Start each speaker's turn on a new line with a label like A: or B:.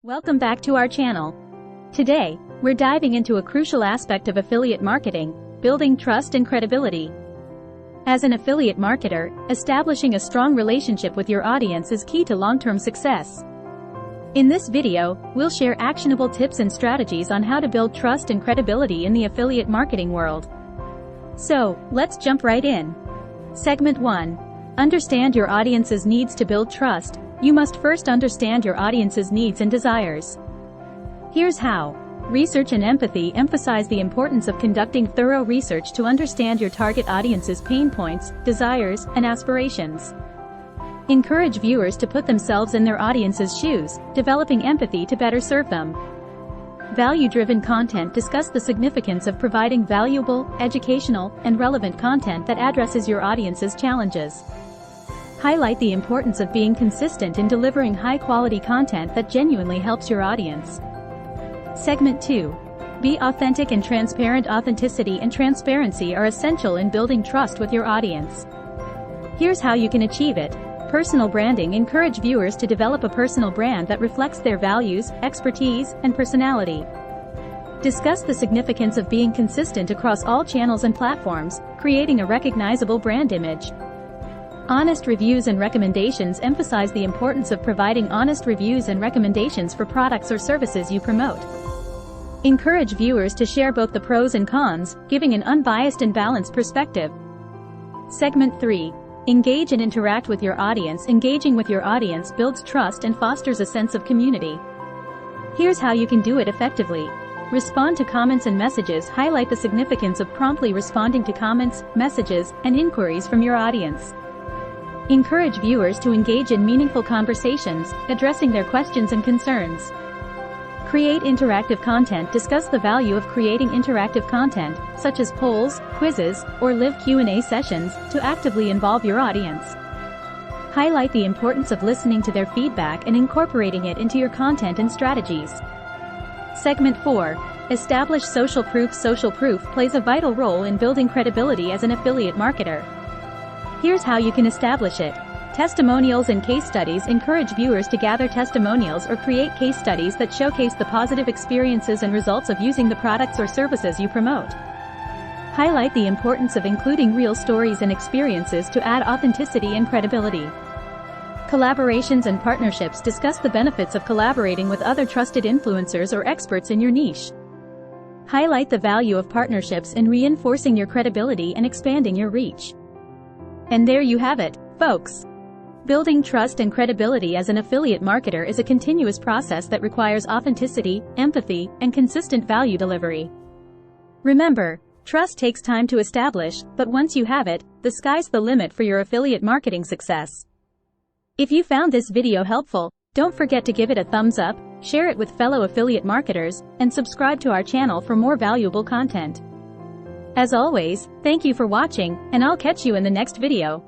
A: Welcome back to our channel. Today, we're diving into a crucial aspect of affiliate marketing, building trust and credibility. As an affiliate marketer, establishing a strong relationship with your audience is key to long-term success. In this video, we'll share actionable tips and strategies on how to build trust and credibility in the affiliate marketing world. So, let's jump right in. Segment 1. Understand your audience's needs. To build trust, you must first understand your audience's needs and desires. Here's how. Research and empathy. Emphasize the importance of conducting thorough research to understand your target audience's pain points, desires, and aspirations. Encourage viewers to put themselves in their audience's shoes, developing empathy to better serve them. Value-driven content. Discuss the significance of providing valuable, educational, and relevant content that addresses your audience's challenges. Highlight the importance of being consistent in delivering high-quality content that genuinely helps your audience. Segment 2. Be authentic and transparent. Authenticity and transparency are essential in building trust with your audience. Here's how you can achieve it. Personal branding. Encourage viewers to develop a personal brand that reflects their values, expertise, and personality. Discuss the significance of being consistent across all channels and platforms, creating a recognizable brand image. Honest reviews and recommendations. Emphasize the importance of providing honest reviews and recommendations for products or services you promote. Encourage viewers to share both the pros and cons, giving an unbiased and balanced perspective. Segment 3. Engage and interact with your audience. Engaging with your audience builds trust and fosters a sense of community. Here's how you can do it effectively. Respond to comments and messages. Highlight the significance of promptly responding to comments, messages, and inquiries from your audience. Encourage viewers to engage in meaningful conversations, addressing their questions and concerns. Create interactive content. Discuss the value of creating interactive content, such as polls, quizzes, or live Q&A sessions, to actively involve your audience. Highlight the importance of listening to their feedback and incorporating it into your content and strategies. Segment 4. Establish social proof. Social proof plays a vital role in building credibility as an affiliate marketer. Here's how you can establish it. Testimonials and case studies. Encourage viewers to gather testimonials or create case studies that showcase the positive experiences and results of using the products or services you promote. Highlight the importance of including real stories and experiences to add authenticity and credibility. Collaborations and partnerships. Discuss the benefits of collaborating with other trusted influencers or experts in your niche. Highlight the value of partnerships in reinforcing your credibility and expanding your reach. And there you have it, folks. Building trust and credibility as an affiliate marketer is a continuous process that requires authenticity, empathy, and consistent value delivery. Remember, trust takes time to establish, but once you have it, the sky's the limit for your affiliate marketing success. If you found this video helpful, don't forget to give it a thumbs up, share it with fellow affiliate marketers, and subscribe to our channel for more valuable content. As always, thank you for watching, and I'll catch you in the next video.